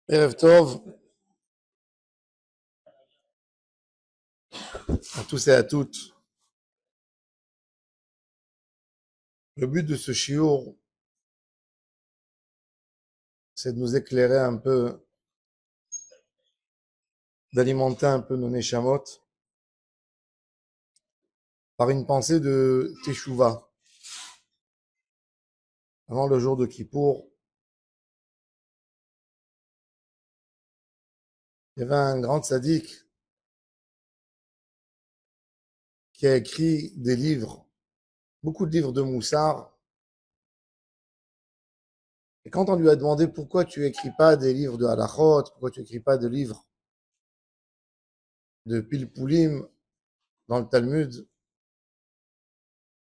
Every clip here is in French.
Erev Tov à tous et à toutes. Le but de ce shiur, c'est de nous éclairer un peu, d'alimenter un peu nos neshamot par une pensée de Teshuvah. Avant le jour de Kippour, il y avait un grand tzaddik qui a écrit des livres, beaucoup de livres de Moussard. Et quand on lui a demandé pourquoi tu écris pas des livres de halachot, pourquoi tu écris pas de livres de pilpulim dans le Talmud,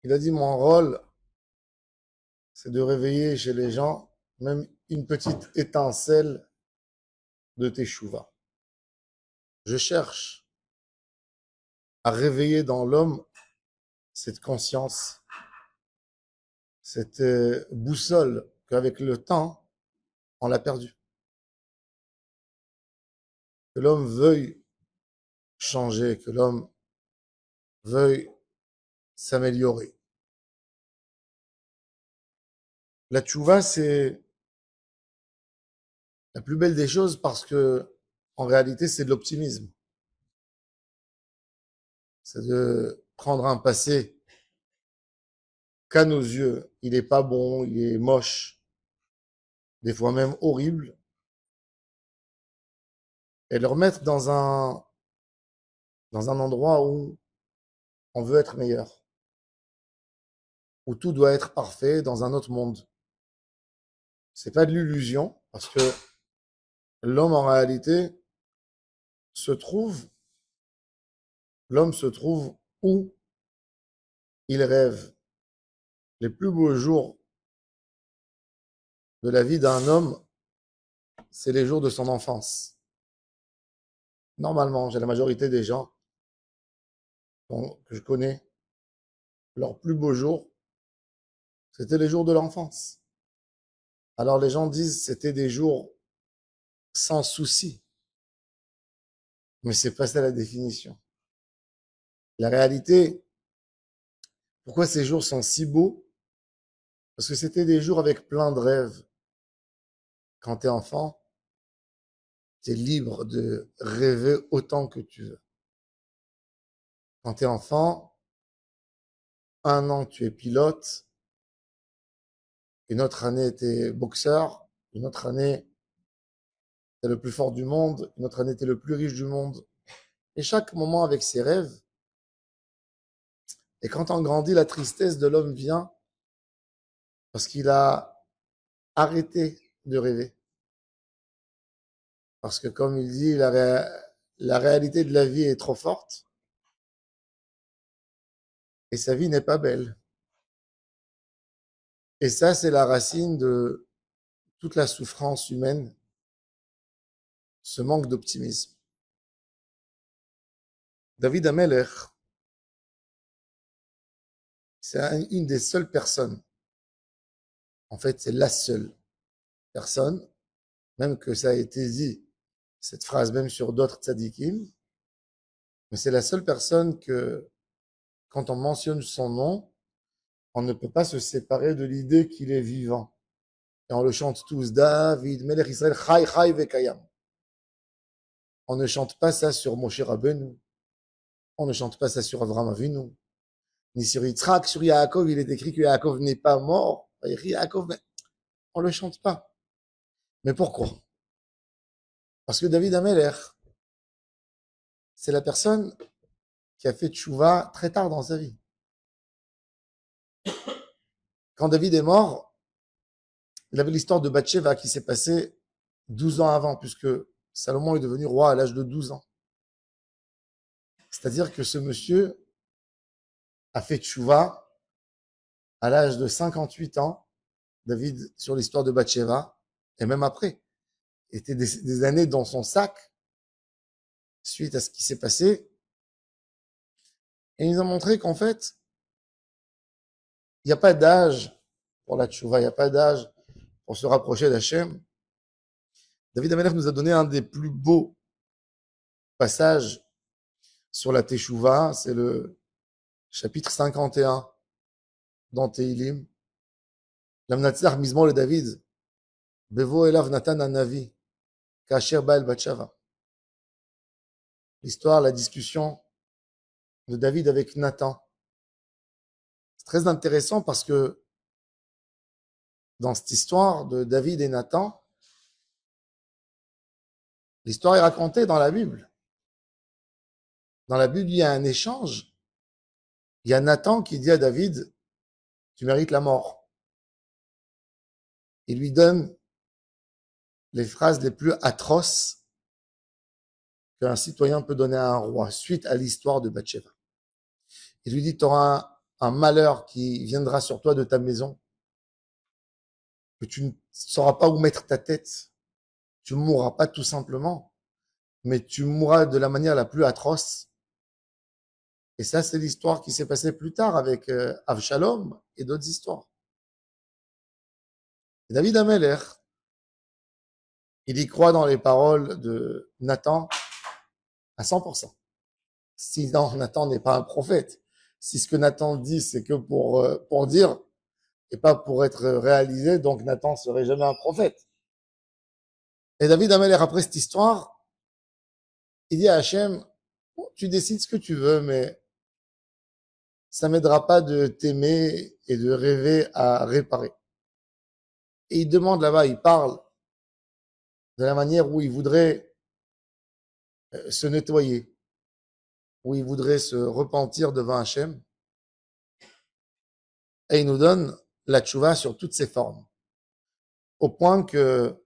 il a dit mon rôle, c'est de réveiller chez les gens même une petite étincelle de Teshuvah. Je cherche à réveiller dans l'homme cette conscience, cette boussole qu'avec le temps, on l'a perdue. Que l'homme veuille changer, que l'homme veuille s'améliorer. La tchouva, c'est la plus belle des choses parce que, en réalité, c'est de l'optimisme. C'est de prendre un passé qu'à nos yeux, il est pas bon, il est moche, des fois même horrible, et le remettre dans un endroit où on veut être meilleur, où tout doit être parfait dans un autre monde. C'est pas de l'illusion, parce que l'homme, en réalité, se trouve, l'homme se trouve où il rêve. Les plus beaux jours de la vie d'un homme, c'est les jours de son enfance. Normalement, j'ai la majorité des gens que je connais, leurs plus beaux jours, c'était les jours de l'enfance. Alors les gens disent c'était des jours sans souci, mais c'est pas ça la définition. La réalité, pourquoi ces jours sont si beaux? Parce que c'était des jours avec plein de rêves. Quand t'es enfant, t'es libre de rêver autant que tu veux. Quand t'es enfant, un an tu es pilote, une autre année t'es boxeur, une autre année t'es le plus fort du monde, une autre année t'es le plus riche du monde. Et chaque moment avec ses rêves. Et quand on grandit, la tristesse de l'homme vient parce qu'il a arrêté de rêver. Parce que comme il dit, la réalité de la vie est trop forte et sa vie n'est pas belle. Et ça, c'est la racine de toute la souffrance humaine, ce manque d'optimisme. David Amelech, c'est une des seules personnes, en fait, c'est la seule personne, même que ça a été dit, cette phrase, même sur d'autres tzadikim, mais c'est la seule personne que, quand on mentionne son nom, on ne peut pas se séparer de l'idée qu'il est vivant. Et on le chante tous, David, Melech Israël, Chai, Chai, Vekayam. On ne chante pas ça sur Moshe Rabbeinu. On ne chante pas ça sur Avraham Avinu. Ni sur Yitzhak, sur Yaakov, il est écrit que Yaakov n'est pas mort. Yaakov, mais on le chante pas. Mais pourquoi? Parce que David Amelech, c'est la personne qui a fait tchouva très tard dans sa vie. Quand David est mort, il avait l'histoire de Bathsheba qui s'est passée 12 ans avant, puisque Salomon est devenu roi à l'âge de 12 ans. C'est-à-dire que ce monsieur a fait tchouva à l'âge de 58 ans, David, sur l'histoire de Bathsheba, et même après, étaient des années dans son sac, suite à ce qui s'est passé, et ils ont montré qu'en fait, il n'y a pas d'âge pour la tchouva, il n'y a pas d'âge pour se rapprocher d'Hachem. David Amelech nous a donné un des plus beaux passages sur la Teshuvah, c'est le chapitre 51 dans Tehilim. L'Amnatzar Mizmor le David, Bevo Elav Natan Anavi, Kasher Baal Batshava. L'histoire, la discussion de David avec Nathan. C'est très intéressant parce que dans cette histoire de David et Nathan, l'histoire est racontée dans la Bible. Dans la Bible, il y a un échange. Il y a Nathan qui dit à David, tu mérites la mort. Il lui donne les phrases les plus atroces qu'un citoyen peut donner à un roi suite à l'histoire de Bathsheba. Il lui dit, tu auras un malheur qui viendra sur toi de ta maison, que tu ne sauras pas où mettre ta tête. Tu ne mourras pas tout simplement, mais tu mourras de la manière la plus atroce. Et ça, c'est l'histoire qui s'est passée plus tard avec Avshalom et d'autres histoires. Et David Amelech, il y croit dans les paroles de Nathan à 100%. Sinon, Nathan n'est pas un prophète. Si ce que Nathan dit, c'est que pour dire et pas pour être réalisé, donc Nathan serait jamais un prophète. Et David Amelech, après cette histoire, il dit à Hachem, tu décides ce que tu veux, mais ça m'aidera pas de t'aimer et de rêver à réparer. Et il demande là-bas, il parle de la manière où il voudrait se nettoyer, où il voudrait se repentir devant Hachem. Et il nous donne la tchouva sur toutes ses formes. Au point que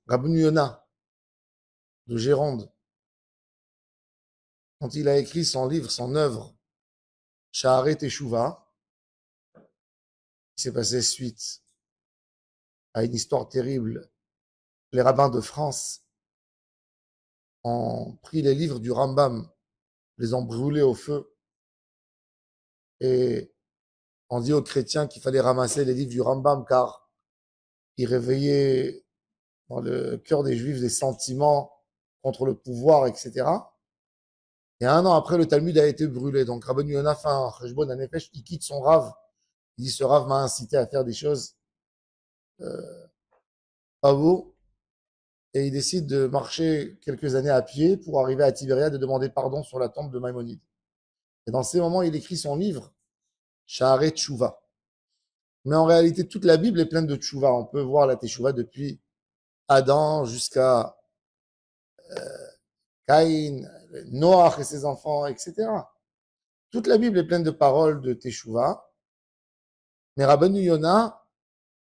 Rabbeinu Yonah de Géronde, quand il a écrit son livre, son œuvre, Sha'arei Teshuvah, qui s'est passé suite à une histoire terrible, les rabbins de France ont pris les livres du Rambam, les ont brûlés au feu, et on dit aux chrétiens qu'il fallait ramasser les livres du Rambam car ils réveillaient dans le cœur des juifs des sentiments contre le pouvoir, etc. Et un an après, le Talmud a été brûlé. Donc Rabbeinu Yonah fait un cheshbon, un nefesh, il quitte son rave. Il dit, ce rave m'a incité à faire des choses pas beaux. Et il décide de marcher quelques années à pied pour arriver à Tibériade et demander pardon sur la tombe de Maïmonide. Et dans ces moments, il écrit son livre, Sha'arei Teshuvah. Mais en réalité, toute la Bible est pleine de tchouva. On peut voir la teshuvah depuis Adam jusqu'à Caïn, Noach et ses enfants, etc. Toute la Bible est pleine de paroles de teshuvah. Mais Rabbeinu Yonah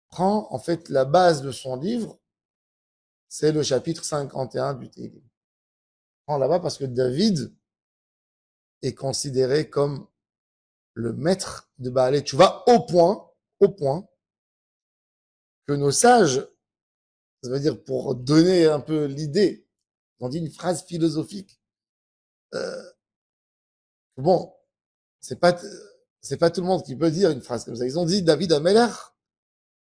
prend en fait la base de son livre, c'est le chapitre 51 du Télim. Il prend là-bas parce que David est considéré comme le maître de Baalei Teshuvah au point que nos sages, ça veut dire pour donner un peu l'idée, on dit une phrase philosophique. Bon, c'est pas tout le monde qui peut dire une phrase comme ça. Ils ont dit David Amelech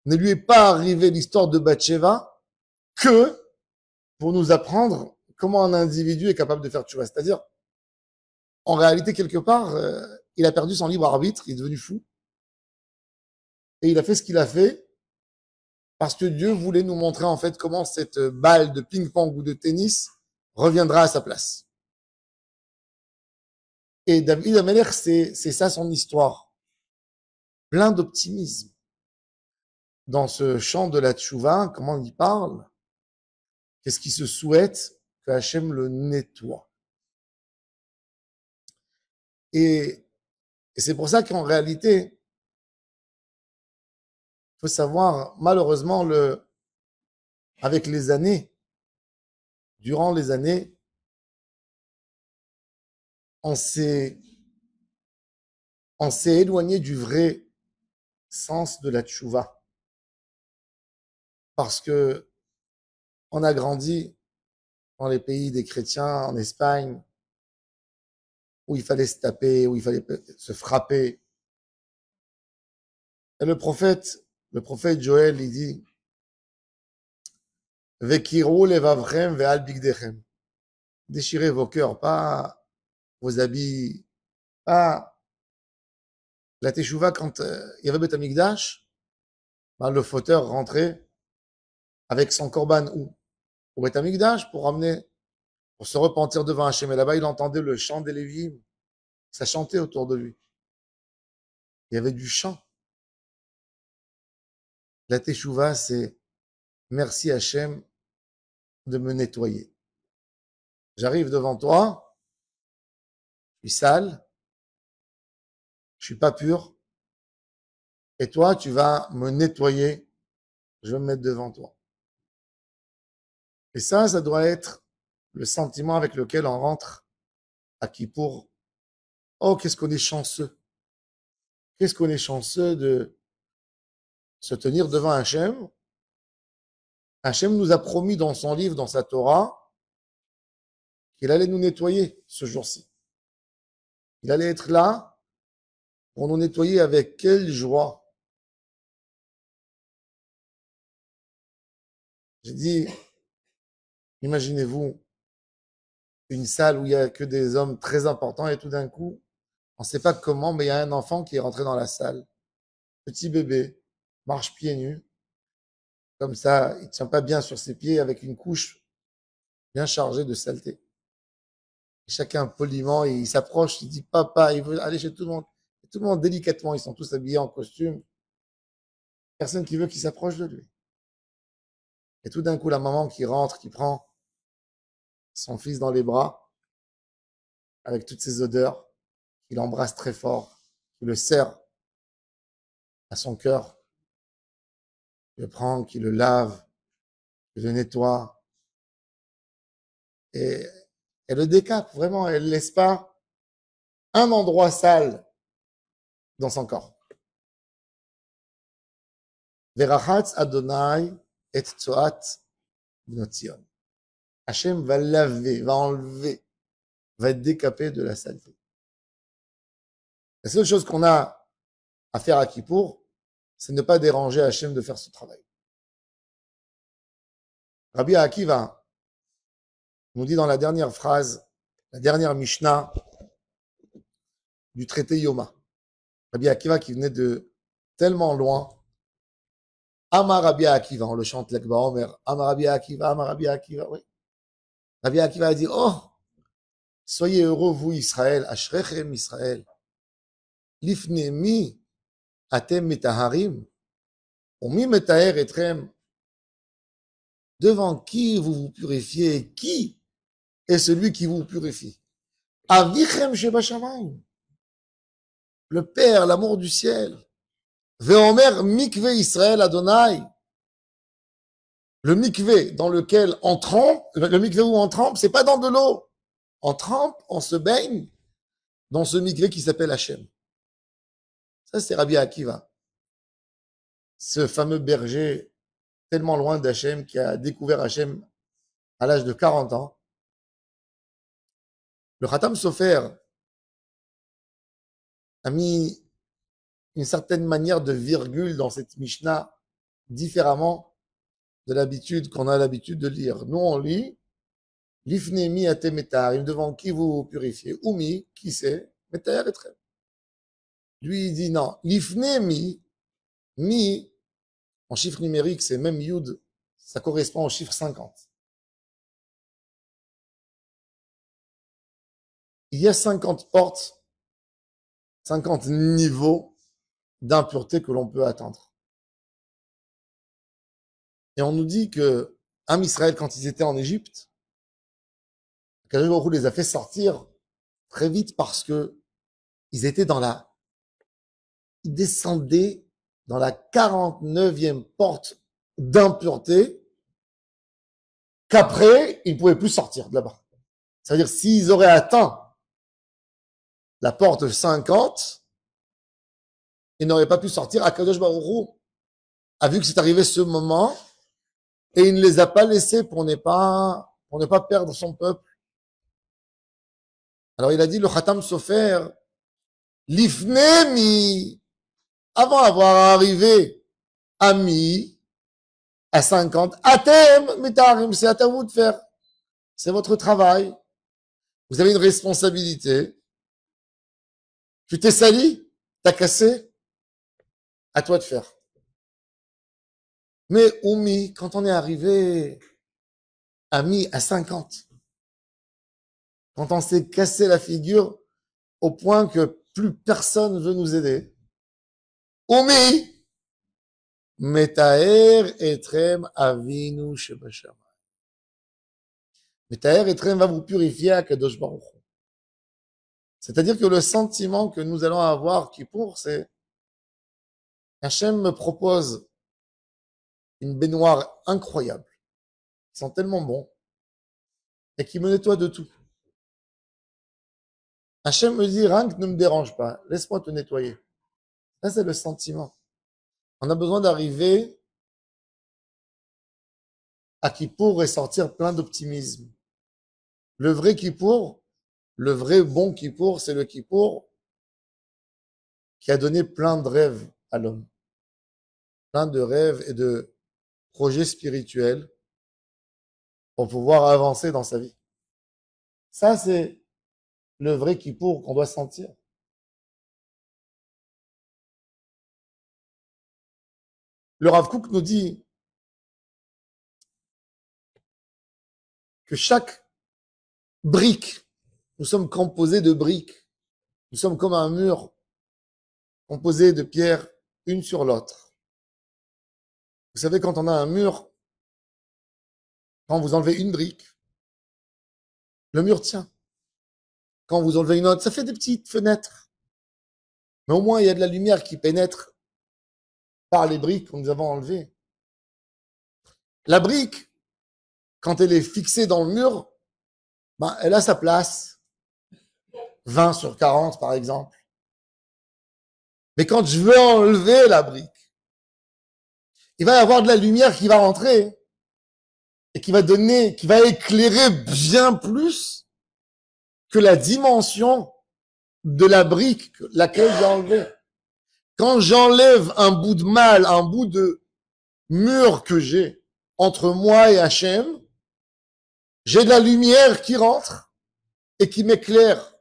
ne lui est pas arrivé l'histoire de Bathsheba que pour nous apprendre comment un individu est capable de faire tchouva. C'est-à-dire, en réalité, quelque part, il a perdu son libre arbitre, il est devenu fou, et il a fait ce qu'il a fait parce que Dieu voulait nous montrer en fait comment cette balle de ping-pong ou de tennis reviendra à sa place. Et David Amelech, c'est ça son histoire. Plein d'optimisme. Dans ce chant de la tchouva, comment il parle? Qu'est-ce qu'il se souhaite? Que Hachem le nettoie. Et c'est pour ça qu'en réalité, il faut savoir, malheureusement, avec les années, durant les années, on s'est éloigné du vrai sens de la tchouva. Parce que on a grandi dans les pays des chrétiens, en Espagne, où il fallait se taper, où il fallait se frapper. Et le prophète Joël, il dit, Vekiru levavchem ve'al bigdechem. Déchirez vos cœurs, pas vos habits, pas la teshuva quand il y avait Beth Amikdash, ben, le fauteur rentrait avec son korban où au Beth Amikdash pour ramener, pour se repentir devant Hachem. Et là-bas, il entendait le chant des Lévi'im. Ça chantait autour de lui. Il y avait du chant. La teshuva, c'est merci Hachem de me nettoyer. J'arrive devant toi, je suis sale, je suis pas pur, et toi, tu vas me nettoyer, je vais me mettre devant toi. Et ça doit être le sentiment avec lequel on rentre à Kippour. Oh, qu'est-ce qu'on est chanceux. Qu'est-ce qu'on est chanceux de se tenir devant Hachem. Hachem nous a promis dans son livre, dans sa Torah, qu'il allait nous nettoyer ce jour-ci. Il allait être là pour nous nettoyer avec quelle joie. J'ai dit, imaginez-vous une salle où il y a que des hommes très importants et tout d'un coup, on ne sait pas comment, mais il y a un enfant qui est rentré dans la salle. Petit bébé, marche pieds nus. Comme ça, il ne tient pas bien sur ses pieds avec une couche bien chargée de saleté. Et chacun poliment, il s'approche, il dit papa, il veut aller chez tout le monde. Et tout le monde délicatement, ils sont tous habillés en costume. Personne qui veut qu'il s'approche de lui. Et tout d'un coup, la maman qui rentre, qui prend son fils dans les bras, avec toutes ses odeurs, qui l'embrasse très fort, qui le serre à son cœur, qui le prend, qui le lave, qui le nettoie. Et elle le décape, vraiment, elle ne laisse pas un endroit sale dans son corps. Verachatz Adonai et Tzoat Bnotzion. Hachem va laver, va enlever, va être décapé de la saleté. La seule chose qu'on a à faire à Kippour, c'est ne pas déranger Hachem de faire ce travail. Rabbi Akiva nous dit dans la dernière phrase, la dernière Mishnah du traité Yoma. Rabbi Akiva qui venait de tellement loin. Amar Rabbi Akiva, on le chante l'Ekba Omer. Amar Rabbi Akiva, oui. Rabbi Akiva a dit, oh, soyez heureux, vous, Israël, Ashrechem Israël. Lifnemi atem metaharim. Omi metaher etrem. Devant qui vous vous purifiez? Qui est celui qui vous purifie? Avichem sheba shamayim. Le Père, l'amour du ciel. Veomer mikve Israël Adonai. Le mikvé dans lequel on trempe, le mikvé où on trempe, c'est pas dans de l'eau. On trempe, on se baigne dans ce mikvé qui s'appelle Hachem. Ça, c'est Rabbi Akiva. Ce fameux berger tellement loin d'Hachem qui a découvert Hachem à l'âge de 40 ans. Le Khatam Sofer a mis une certaine manière de virgule dans cette Mishnah différemment de l'habitude qu'on a l'habitude de lire. Nous, on lit Lifnemi atemetarim, devant qui vous vous purifiez. Oumi, qui c'est? Metaher etrem. Lui, il dit non. Lifnemi, mi, en chiffre numérique, c'est même Yud, ça correspond au chiffre 50. Il y a 50 portes, 50 niveaux d'impureté que l'on peut atteindre. Et on nous dit que Am Israël, quand ils étaient en Égypte, Kadosh Baruch Hu les a fait sortir très vite parce que ils étaient ils descendaient dans la 49e porte d'impureté qu'après, ils ne pouvaient plus sortir de là-bas. C'est-à-dire, s'ils auraient atteint la porte 50, ils n'auraient pas pu sortir. Akadosh Baruch Hu a vu que c'est arrivé ce moment et il ne les a pas laissés pour ne pas perdre son peuple. Alors il a dit, le Khatam Sofer, Lifnemi, avant d'avoir arrivé à Mi, À 50, Atem, Metarim, c'est à vous de faire. C'est votre travail. Vous avez une responsabilité. Tu t'es sali, t'as cassé, à toi de faire. Mais Oumi, quand on est arrivé à 50, quand on s'est cassé la figure au point que plus personne veut nous aider, Oumi, Metaer etrem avinu shebashamayim. Metaer etrem va vous purifier à Kadosh Baruch Hu. C'est-à-dire que le sentiment que nous allons avoir Kippour, c'est Hachem me propose une baignoire incroyable, qui sent tellement bon, et qui me nettoie de tout. Hachem me dit, rien que ne me dérange pas, laisse-moi te nettoyer. Ça, c'est le sentiment. On a besoin d'arriver à Kippour et sortir plein d'optimisme. Le vrai Kippour, le vrai bon Kippour, c'est le Kippour qui a donné plein de rêves à l'homme. Plein de rêves et de projets spirituels pour pouvoir avancer dans sa vie. Ça, c'est le vrai Kippour qu'on doit sentir. Le Rav Kook nous dit que chaque brique, nous sommes composés de briques, nous sommes comme un mur composé de pierres une sur l'autre. Vous savez, quand on a un mur, quand vous enlevez une brique, le mur tient. Quand vous enlevez une autre, ça fait des petites fenêtres. Mais au moins, il y a de la lumière qui pénètre par les briques que nous avons enlevées. La brique, quand elle est fixée dans le mur, ben, elle a sa place. 20 sur 40, par exemple. Mais quand je veux enlever la brique, il va y avoir de la lumière qui va rentrer et qui va donner, qui va éclairer bien plus que la dimension de la brique laquelle j'ai enlevée. Quand j'enlève un bout de mal, un bout de mur que j'ai entre moi et Hachem, j'ai de la lumière qui rentre et qui m'éclaire.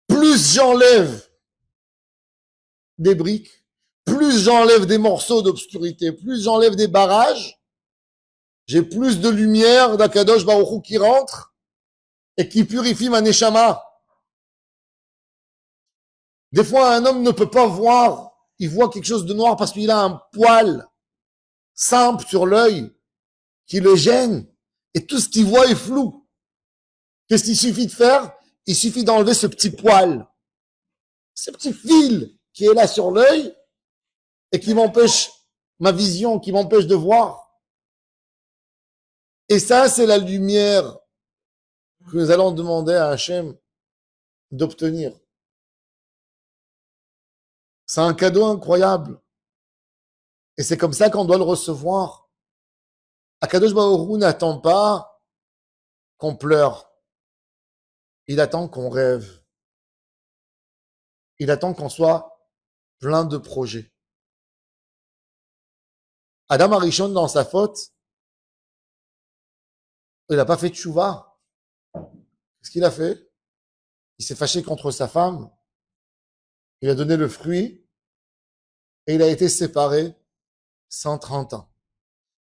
Plus j'enlève des briques, plus j'enlève des morceaux d'obscurité, plus j'enlève des barrages, j'ai plus de lumière d'Akadosh Baruch Hu qui rentre et qui purifie ma neshama. Des fois, un homme ne peut pas voir, il voit quelque chose de noir parce qu'il a un poil simple sur l'œil qui le gêne et tout ce qu'il voit est flou. Qu'est-ce qu'il suffit de faire? Il suffit d'enlever ce petit poil, ce petit fil qui est là sur l'œil et qui m'empêche ma vision, qui m'empêche de voir. Et ça, c'est la lumière que nous allons demander à Hachem d'obtenir. C'est un cadeau incroyable. Et c'est comme ça qu'on doit le recevoir. Akadosh Baruch Hu n'attend pas qu'on pleure. Il attend qu'on rêve. Il attend qu'on soit plein de projets. Adam Arishon, dans sa faute, il n'a pas fait de tchouva. Qu'est-ce qu'il a fait? Il s'est fâché contre sa femme. Il a donné le fruit. Et il a été séparé 130 ans.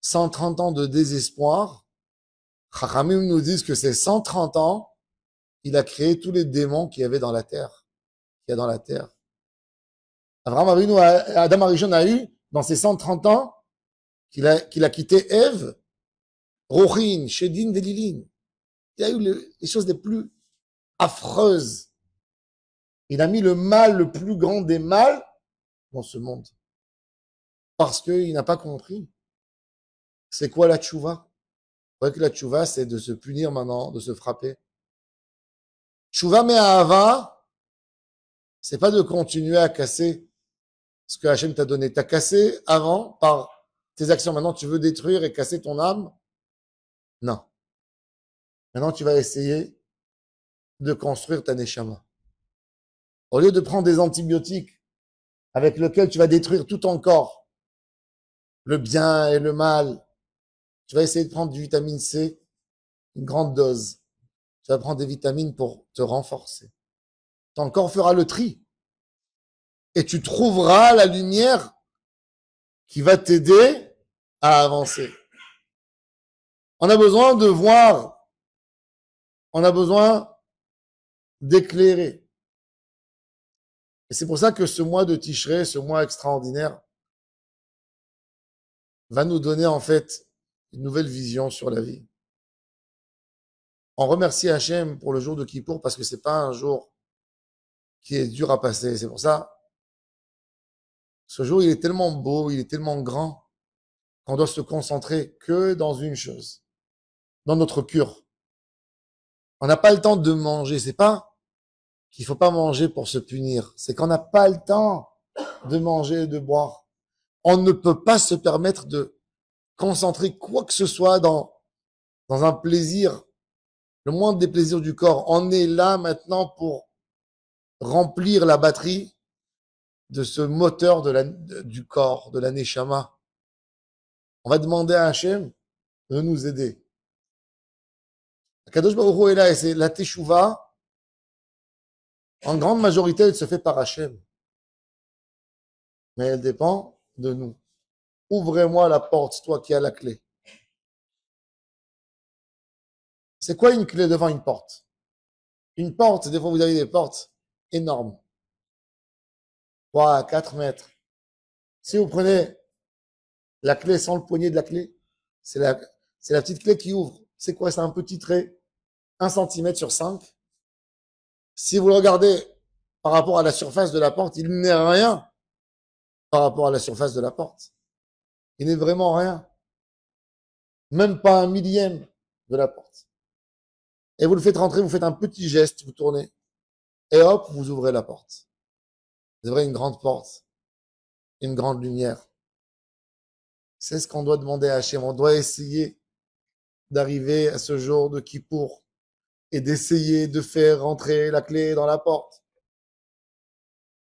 130 ans de désespoir. Chachamim nous disent que ces 130 ans, il a créé tous les démons qu'il y avait dans la terre. Qu'il y a dans la terre. Adam Arishon a eu, dans ces 130 ans, qu'il a quitté Ève, Rochin, Shedin, Velilin. Il a eu les choses les plus affreuses. Il a mis le mal, le plus grand des mâles, dans ce monde. Parce qu'il n'a pas compris. C'est quoi la tchouva? Vous voyez que la tchouva, c'est de se punir maintenant, de se frapper. Tchouva me'ahava, c'est pas de continuer à casser ce que Hachem t'a donné. T'as cassé avant par tes actions. Maintenant, tu veux détruire et casser ton âme? Non. Maintenant, tu vas essayer de construire ta neshama. Au lieu de prendre des antibiotiques avec lesquels tu vas détruire tout ton corps, le bien et le mal, Tu vas essayer de prendre du vitamine C, une grande dose. Tu vas prendre des vitamines pour te renforcer. Ton corps fera le tri. Et tu trouveras la lumière qui va t'aider à avancer. On a besoin de voir. On a besoin d'éclairer. Et c'est pour ça que ce mois de Tishrei, ce mois extraordinaire, va nous donner en fait une nouvelle vision sur la vie. On remercie Hachem pour le jour de Kippour parce que c'est pas un jour qui est dur à passer. C'est pour ça, ce jour, il est tellement beau, il est tellement grand qu'on doit se concentrer que dans une chose, dans notre cure. On n'a pas le temps de manger. C'est pas qu'il faut pas manger pour se punir. C'est qu'on n'a pas le temps de manger et de boire. On ne peut pas se permettre de concentrer quoi que ce soit dans un plaisir, le moindre des plaisirs du corps. On est là maintenant pour remplir la batterie de ce moteur du corps, de la neshama. On va demander à Hachem de nous aider. Kadosh Baruch Hu est là et c'est la teshuva. En grande majorité, elle se fait par Hachem. Mais elle dépend de nous. Ouvrez-moi la porte, toi qui as la clé. C'est quoi une clé devant une porte? Une porte, des fois vous avez des portes énormes. 3 à 4 mètres. Si vous prenez la clé sans le poignet de la clé, c'est la petite clé qui ouvre. C'est quoi? C'est un petit trait, 1 centimètre sur 5. Si vous le regardez par rapport à la surface de la porte, il n'est rien par rapport à la surface de la porte. Il n'est vraiment rien. Même pas un millième de la porte. Et vous le faites rentrer, vous faites un petit geste, vous tournez, et hop, vous ouvrez la porte. Vous ouvrez une grande porte, une grande lumière. C'est ce qu'on doit demander à Hachem. On doit essayer d'arriver à ce jour de Kippour et d'essayer de faire rentrer la clé dans la porte.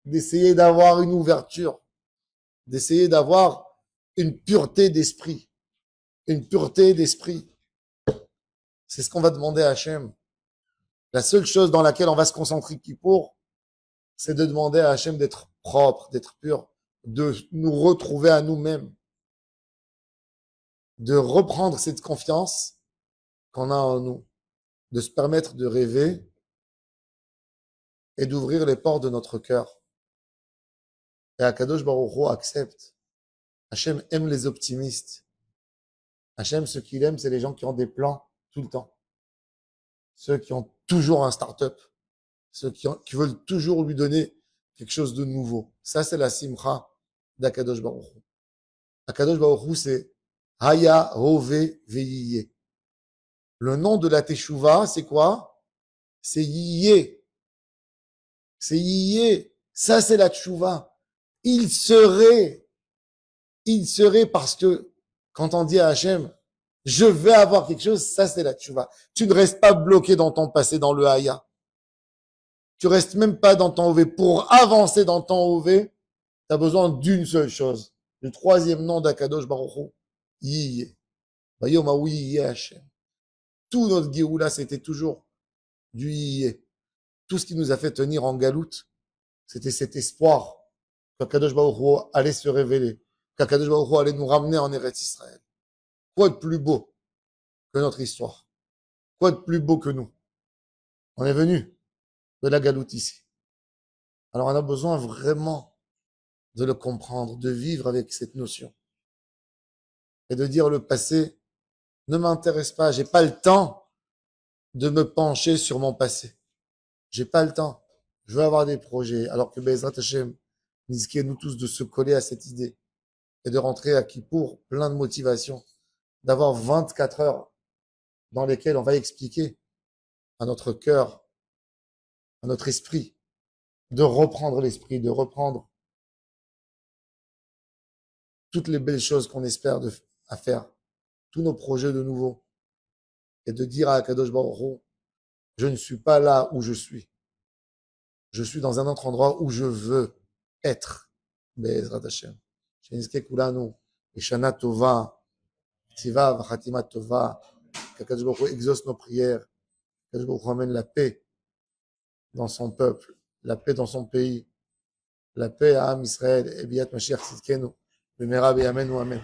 D'essayer d'avoir une ouverture. D'essayer d'avoir une pureté d'esprit. Une pureté d'esprit. C'est ce qu'on va demander à Hachem. La seule chose dans laquelle on va se concentrer Kippour, c'est de demander à Hachem d'être propre, d'être pur, de nous retrouver à nous-mêmes, de reprendre cette confiance qu'on a en nous, de se permettre de rêver et d'ouvrir les portes de notre cœur. Et Akadosh Baruch Hu accepte. Hachem aime les optimistes. Hachem, ce qu'il aime, c'est les gens qui ont des plans tout le temps. Ceux qui ont toujours un start-up. Ceux qui veulent toujours lui donner quelque chose de nouveau. Ça, c'est la simcha d'Akadosh Baruch Hu. Akadosh Baruch Hu, c'est Haya Hove Veyiye. Le nom de la Teshuvah, c'est quoi? C'est Yiyé. C'est Yiyé. Ça, c'est la Teshuvah. Il serait parce que quand on dit à Hachem, je vais avoir quelque chose, ça c'est la Teshuvah. Tu ne restes pas bloqué dans ton passé, dans le Haya. Tu restes même pas dans ton OV. Pour avancer dans ton OV, tu as besoin d'une seule chose. Le troisième nom d'Akadosh Baruch Hu, Yiyé. Bayoma Yiyé Hachem. Tout notre Géoula, c'était toujours du Yiyé. Tout ce qui nous a fait tenir en galoute, c'était cet espoir qu'Akadosh Baruch Hu allait se révéler, qu'Akadosh Baruch Hu allait nous ramener en Eretz Israël. Quoi de plus beau que notre histoire? Quoi de plus beau que nous? On est venu de la galoute ici. Alors on a besoin vraiment de le comprendre, de vivre avec cette notion. Et de dire le passé ne m'intéresse pas, j'ai pas le temps de me pencher sur mon passé. J'ai pas le temps. Je veux avoir des projets. Alors que Bezrat Hashem, nous tous de se coller à cette idée et de rentrer à Kippour plein de motivation, d'avoir 24 heures dans lesquelles on va expliquer à notre cœur, à notre esprit, de reprendre l'esprit, de reprendre toutes les belles choses qu'on espère à faire, tous nos projets de nouveau, et de dire à Akadosh Baruch Hu, je ne suis pas là où je suis. Je suis dans un autre endroit où je veux être. Be'ezrat Hashem. Shenizke kulanu, Shana Tova, Tiva, Vachatima Tova, qu'Akadosh Baruch Hu exauce nos prières, qu'Akadosh Baruch Hu amène la paix dans son peuple, la paix dans son pays, la paix à Am Israël, et Biat Mashiach Tzidkenu, B'mera B'yameinu Amen.